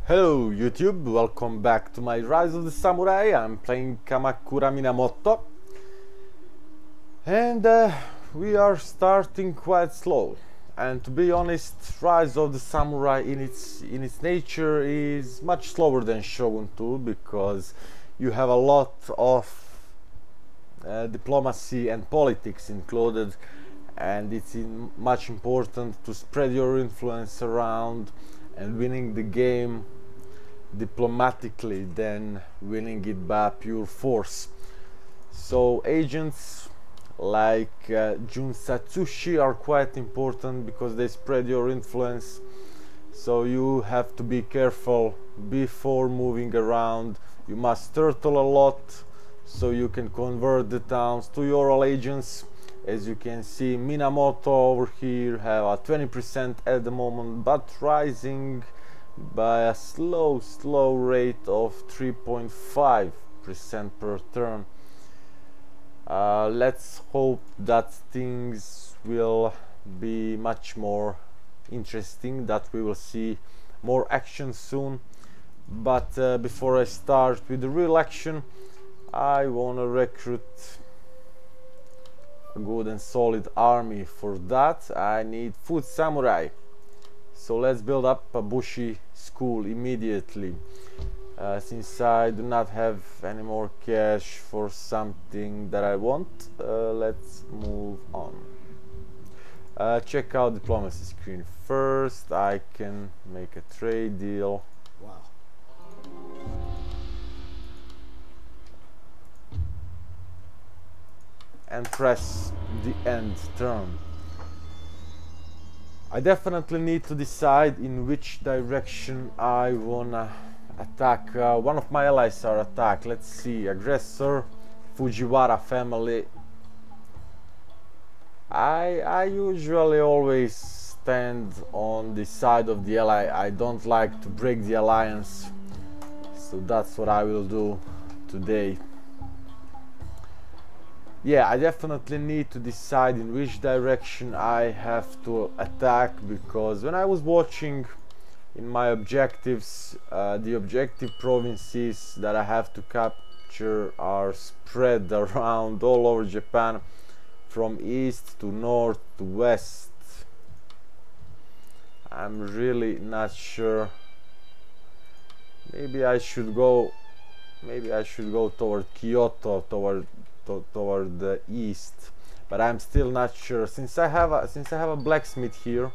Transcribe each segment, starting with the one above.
Hello YouTube, welcome back to my Rise of the Samurai. I'm playing Kamakura Minamoto and we are starting quite slow, and to be honest, Rise of the Samurai in its nature is much slower than Shogun 2 because you have a lot of diplomacy and politics included, and it's much important to spread your influence around and winning the game diplomatically than winning it by pure force. So agents like Jun Satsushi are quite important because they spread your influence, so you have to be careful before moving around. You must turtle a lot so you can convert the towns to your agents. As you can see, Minamoto over here have a 20% at the moment, but rising by a slow rate of 3.5% per turn. Let's hope that things will be much more interesting, that we will see more action soon. But before I start with the real action, I wanna recruit a good and solid army. For that I need foot samurai. So let's build up a Bushi school immediately. Since I do not have any more cash for something that I want, let's move on. Check out diplomacy screen first. I can make a trade deal. Wow. And press the end turn. I definitely need to decide in which direction I wanna attack. One of my allies are attacked. Let's see. Aggressor, Fujiwara family. I usually always stand on the side of the ally. I don't like to break the alliance, so that's what I will do today. Yeah, I definitely need to decide in which direction I have to attack, because when I was watching in my objectives, the objective provinces that I have to capture are spread around all over Japan, from east to north to west. I'm really not sure. Maybe I should go toward Kyoto, toward the east, but I'm still not sure. Since I have a blacksmith here,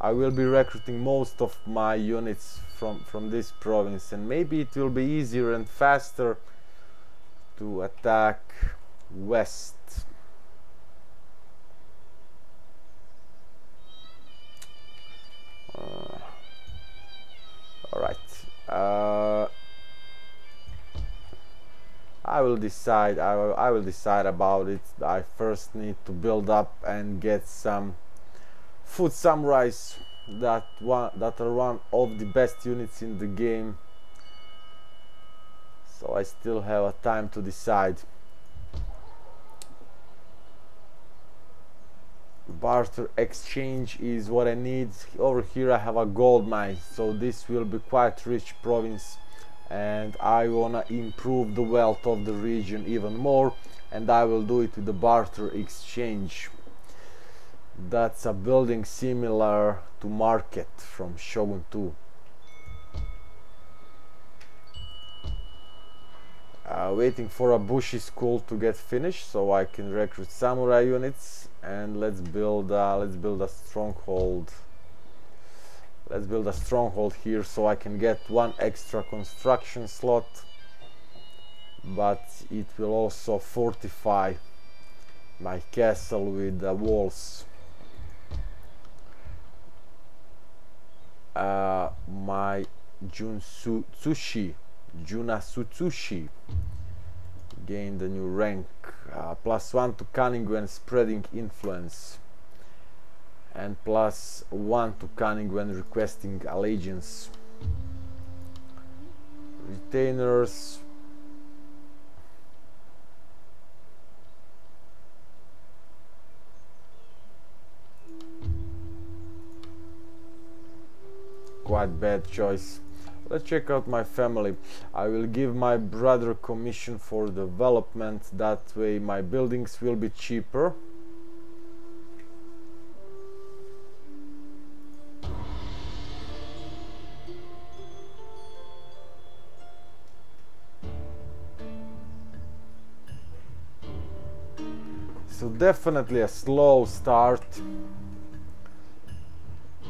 I will be recruiting most of my units from this province, and maybe it will be easier and faster to attack west. All right. I will decide about it. I first need to build up and get some foot samurais that are one of the best units in the game, so I still have a time to decide. Barter exchange is what I need. Over here I have a gold mine, so this will be quite rich province, and I wanna improve the wealth of the region even more, and I will do it with the barter exchange. That's a building similar to market from Shogun 2. Waiting for a Bushi school to get finished so I can recruit samurai units, and let's build a stronghold. Let's build a stronghold here so I can get one extra construction slot, but it will also fortify my castle with the walls. My Junasutsushi gained a new rank, +1 to cunning when spreading influence, and +1 to cunning when requesting allegiance. Retainers. Quite bad choice. let's check out my family. I will give my brother commission for development, that way my buildings will be cheaper. So definitely a slow start.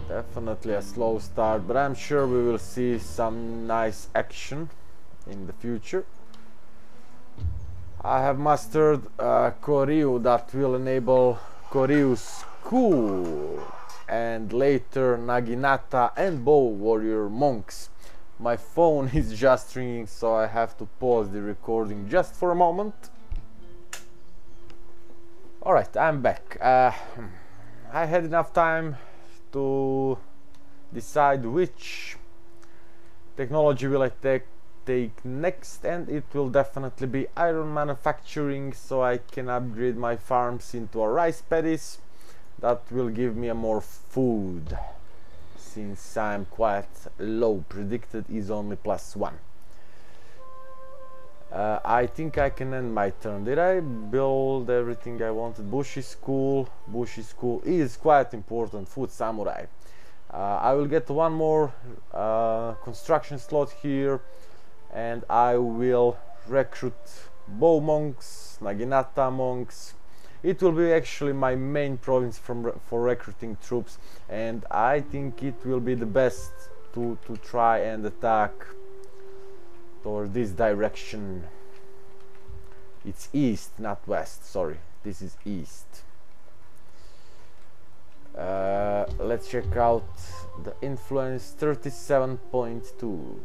Definitely a slow start, but I'm sure we will see some nice action in the future. I have mastered Koryu, that will enable Koryu School, and later Naginata and Bow Warrior Monks. My phone is just ringing, so I have to pause the recording just for a moment. Alright, I'm back. I had enough time to decide which technology will I take next, and it will definitely be iron manufacturing, so I can upgrade my farms into a rice paddies. That will give me a more food, since I'm quite low. Predicted is only +1. I think I can end my turn. Did I build everything I wanted? Bushi School. Bushi School is quite important. Food Samurai. I will get one more construction slot here, and I will recruit Bow Monks, Naginata Monks. It will be actually my main province for recruiting troops, and I think it will be the best to try and attack toward this direction. It's east, not west, sorry, this is east. Let's check out the influence. 37.2.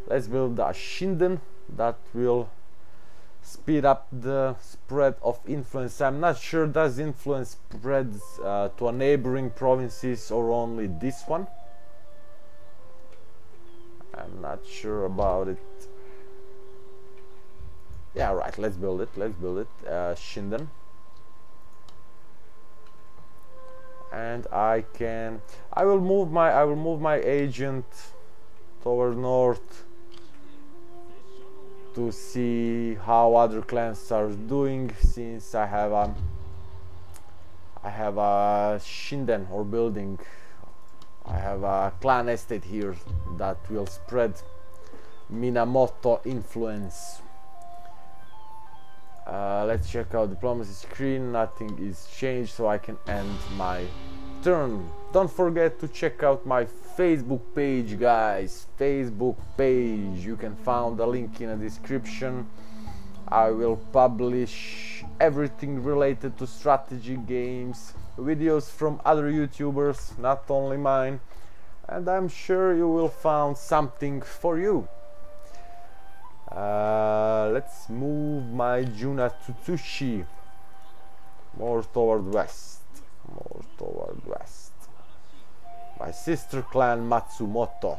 Let's build a Shinden that will speed up the spread of influence. I'm not sure, does influence spread to a neighboring provinces or only this one? I'm not sure about it. Yeah, right, let's build it. Shinden. And I will move my agent toward north to see how other clans are doing, since I have a Shinden or building. I have a clan estate here that will spread Minamoto influence. Let's check out diplomacy screen. Nothing is changed, so I can end my turn. Don't forget to check out my Facebook page, guys. Facebook page, you can find the link in the description. I will publish everything related to strategy games, videos from other YouTubers, not only mine, and I'm sure you will find something for you. Let's move my Juna Tsutsushi more toward west. My sister clan Matsumoto.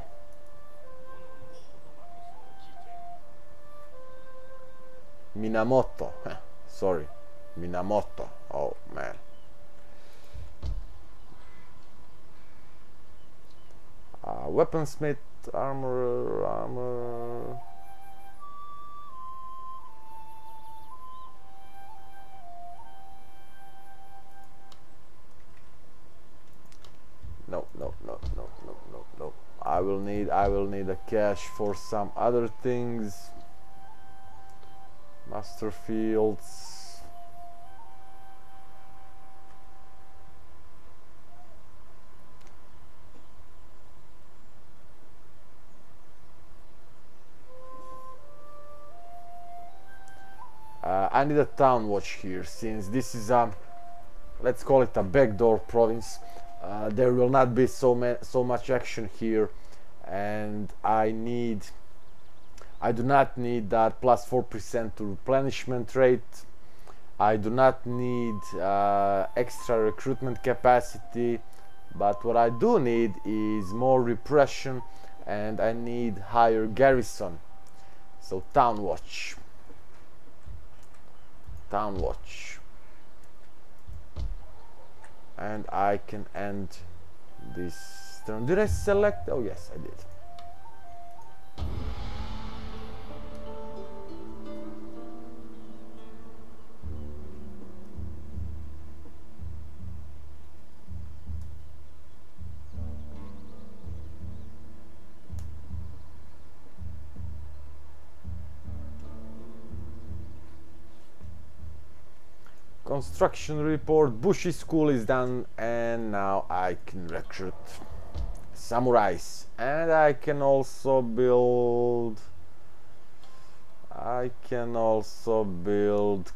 Minamoto, sorry, Minamoto. Oh man. Weaponsmith, armor. No. I will need a cash for some other things. Master fields. I need a town watch here, since this is a, let's call it a backdoor province. There will not be so much action here, and I do not need that +4% to replenishment rate. I do not need extra recruitment capacity, but what I do need is more repression, and I need higher garrison. So town watch. And I can end this turn. Did I select? Oh yes, I did. Construction report. Bushi school is done, and now I can recruit samurais, and I can also build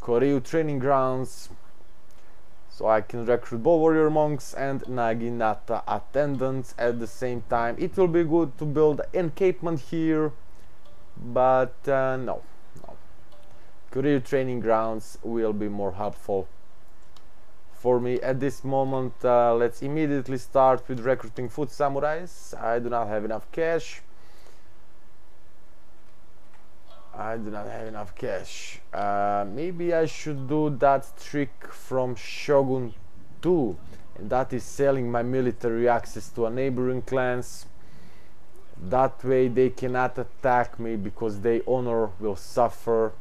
Koryu training grounds, so I can recruit bow warrior monks and naginata attendants at the same time. It will be good to build encampment here, but no. Career training grounds will be more helpful for me at this moment. Let's immediately start with recruiting foot samurais. I do not have enough cash. Maybe I should do that trick from Shogun 2, and that is selling my military access to a neighboring clans. That way they cannot attack me because their honor will suffer.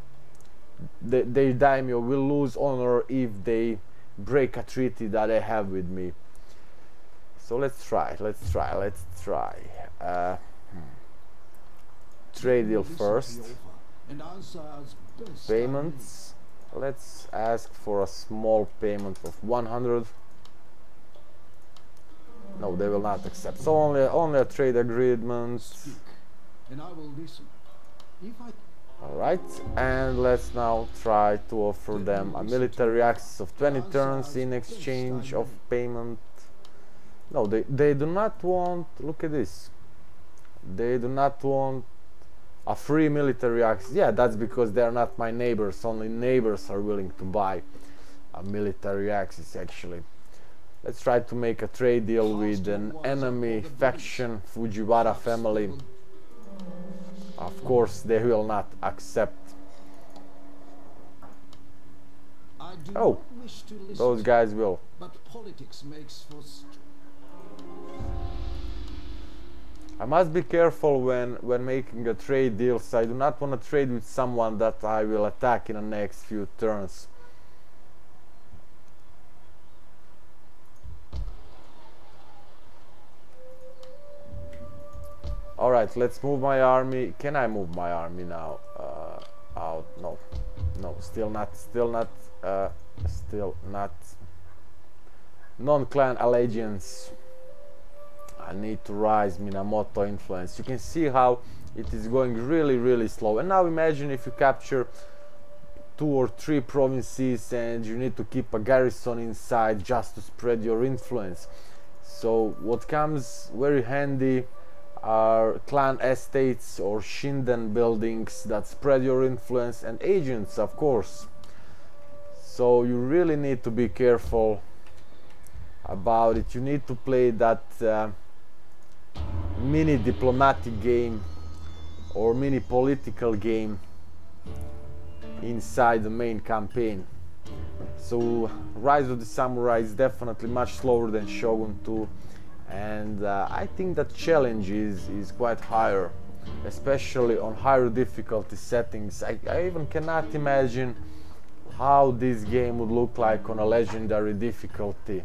Their daimyo will lose honor if they break a treaty that they have with me. So let's try. Trade deal first. Payments. Let's ask for a small payment of 100. No, they will not accept. So only a trade agreement. Alright, and let's now try to offer them a military access of 20 turns in exchange of payment. No, they do not want, look at this. They do not want a free military access. Yeah, that's because they're not my neighbors. Only neighbors are willing to buy a military access, actually. Let's try to make a trade deal with an enemy faction, Fujiwara family. Of course, they will not accept. Oh, those guys will. But politics makes for I must be careful when making a trade deal. So I do not want to trade with someone that I will attack in the next few turns. Alright, let's move my army. Can I move my army now? Out? No. No, still not. Non-clan allegiance. I need to rise Minamoto influence. You can see how it is going really slow. And now imagine if you capture 2 or 3 provinces and you need to keep a garrison inside just to spread your influence. So what comes very handy are clan estates or shinden buildings that spread your influence, and agents, of course. So you really need to be careful about it. You need to play that mini diplomatic game or mini political game inside the main campaign. So Rise of the Samurai is definitely much slower than Shogun 2, and I think that challenge is quite higher, especially on higher difficulty settings. I even cannot imagine how this game would look like on a legendary difficulty.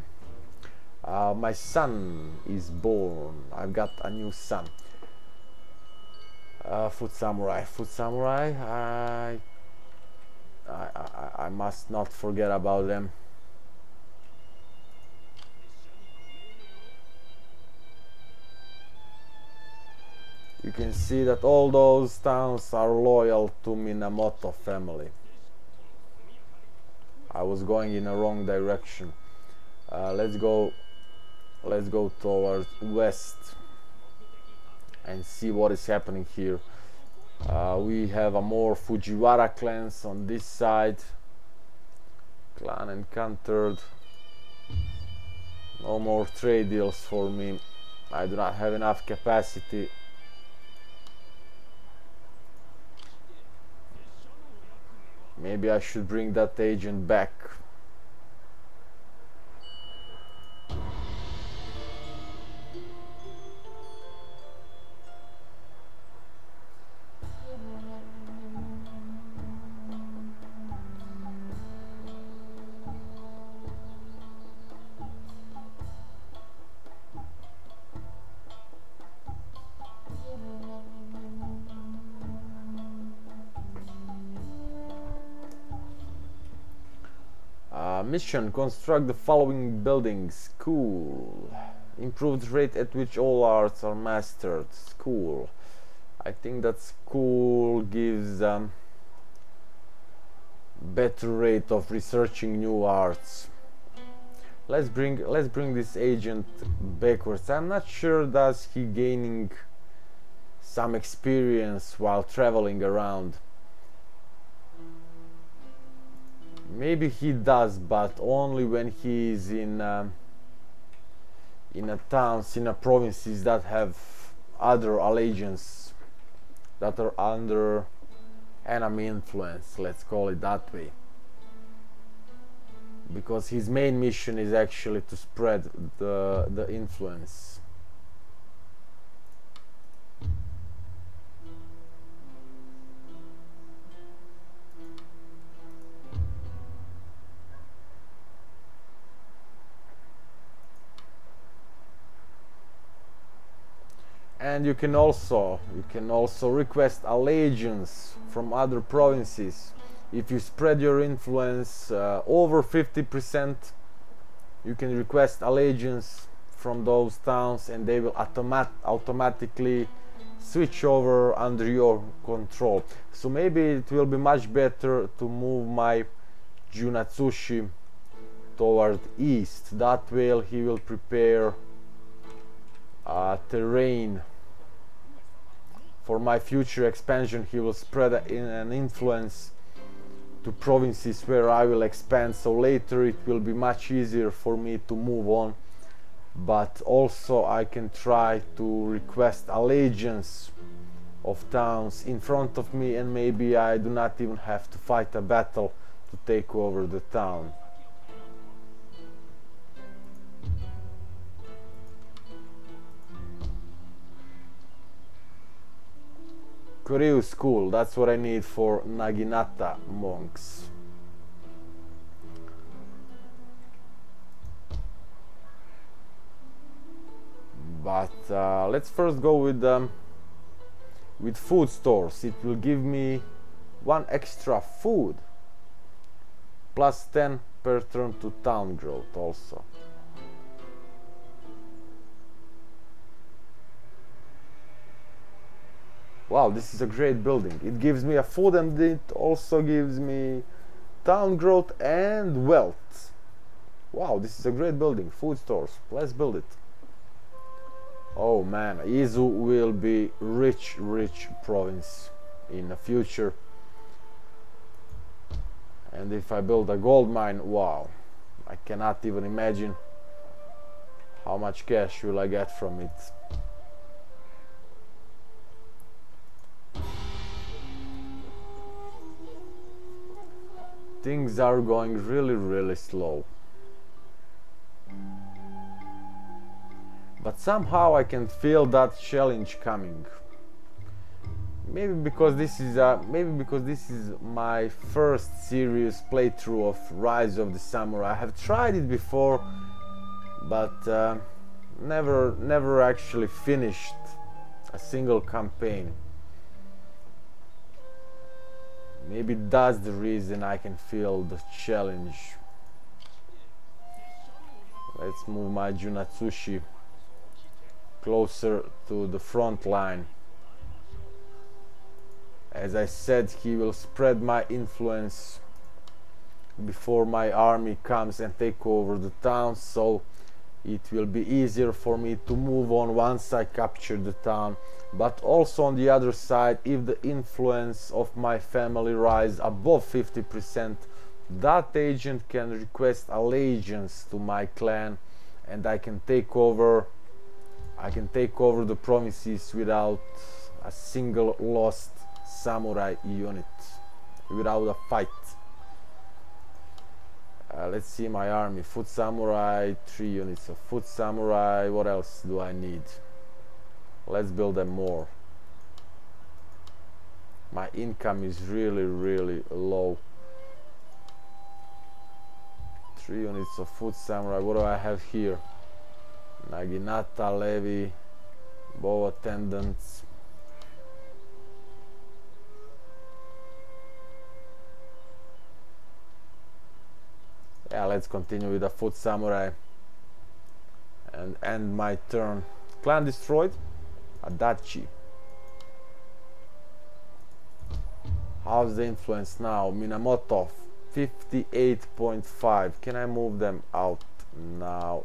My son is born. I've got a new son. Foot samurai. I must not forget about them. You can see that all those towns are loyal to Minamoto family. I was going in a wrong direction. Let's go towards west and see what is happening here. We have a more Fujiwara clans on this side. Clan encountered. No more trade deals for me. I do not have enough capacity. Maybe I should bring that agent back. Mission: construct the following buildings. Cool. Improved rate at which all arts are mastered. Cool. I think that's cool. Gives better rate of researching new arts. Let's bring this agent backwards. I'm not sure does he gaining some experience while traveling around. Maybe he does, but only when he is in a towns, in a provinces that have other allegiance, that are under enemy influence, let's call it that way. Because his main mission is actually to spread the influence. And you can also request allegiance from other provinces. If you spread your influence over 50%, you can request allegiance from those towns, and they will automatically switch over under your control. So maybe it will be much better to move my Junatsushi toward east. That way he will prepare terrain for my future expansion. He will spread an influence to provinces where I will expand, so later it will be much easier for me to move on. But also I can try to request allegiance of towns in front of me, and maybe I do not even have to fight a battle to take over the town. Koryu school, that's what I need for Naginata monks. But let's first go with food stores. It will give me 1 extra food, plus 10 per turn to town growth also. Wow, this is a great building. It gives me a food, and it also gives me town growth and wealth. Wow, this is a great building. Food stores. Let's build it. Oh man, Izu will be rich province in the future. And if I build a gold mine, wow, I cannot even imagine how much cash will I get from it. Things are going really slow. But somehow I can feel that challenge coming. Maybe because this is my first serious playthrough of Rise of the Samurai. I have tried it before, but never actually finished a single campaign. Maybe that's the reason I can feel the challenge. Let's move my Junatsushi closer to the front line. As I said, he will spread my influence before my army comes and take over the town, so it will be easier for me to move on once I capture the town. But also on the other side, if the influence of my family rises above 50%, that agent can request allegiance to my clan, and I can take over the provinces without a single lost samurai unit, without a fight. Let's see my army. Foot samurai, 3 units of foot samurai. What else do I need? Let's build them more. My income is really low. 3 units of foot samurai. What do I have here? Naginata, levy, bow attendants. Yeah, let's continue with the foot samurai and end my turn. Clan destroyed. Adachi. How's the influence now? Minamoto 58.5. Can I move them out now?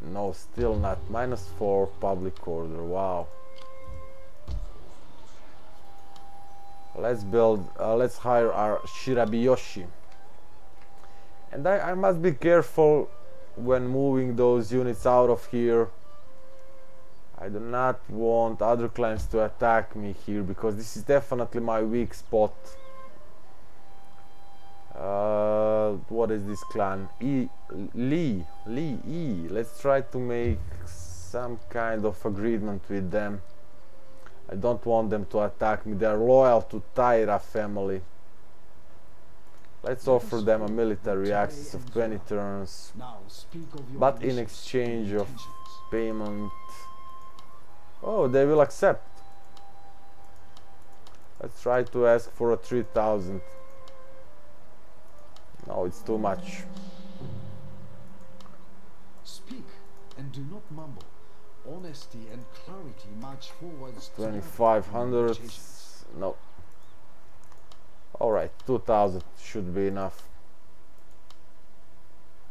No, still not. -4 public order. Wow. Let's build, let's hire our Shirabiyoshi. And I must be careful when moving those units out of here. I do not want other clans to attack me here, because this is definitely my weak spot. What is this clan? Lee. Let's try to make some kind of agreement with them. I don't want them to attack me. They are loyal to Taira family. Let's offer them a military access of 20 turns, but in exchange of payment. Oh, they will accept. Let's try to ask for a 3,000. No, it's too much. Speak and do not mumble. Honesty and clarity march forwards. 2,500. No. Alright, 2,000 should be enough.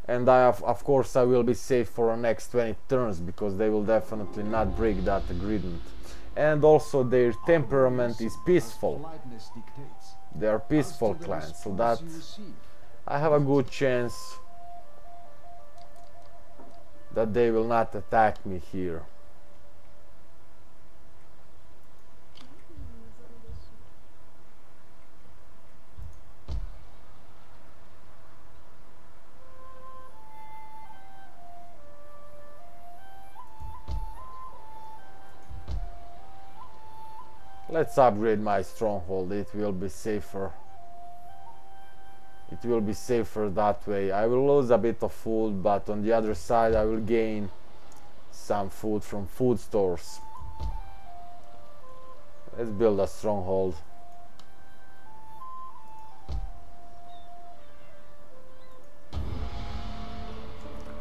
And of course I will be safe for the next 20 turns, because they will definitely not break that agreement. And also their temperament is peaceful. They are peaceful clans, so that I have a good chance that they will not attack me here. Let's upgrade my stronghold. It will be safer. It will be safer that way. I will lose a bit of food, but on the other side I will gain some food from food stores. Let's build a stronghold.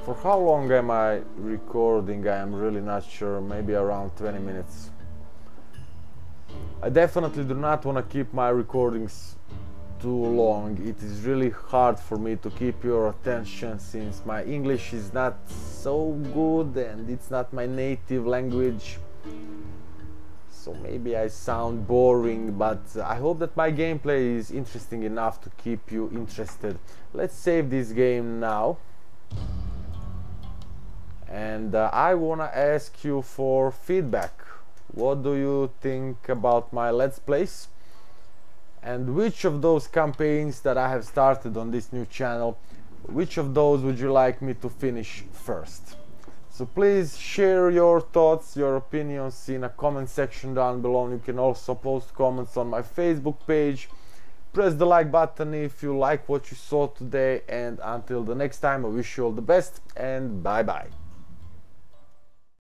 For how long am I recording? I am really not sure. Maybe around 20 minutes. I definitely do not want to keep my recordings too long. It is really hard for me to keep your attention, since my English is not so good and it's not my native language. So maybe I sound boring, but I hope that my gameplay is interesting enough to keep you interested. Let's save this game now. And I want to ask you for feedback. What do you think about my Let's Plays? And which of those campaigns that I have started on this new channel, which of those would you like me to finish first? So please share your thoughts, your opinions in a comment section down below. You can also post comments on my Facebook page. Press the like button if you like what you saw today, and until the next time I wish you all the best and bye bye.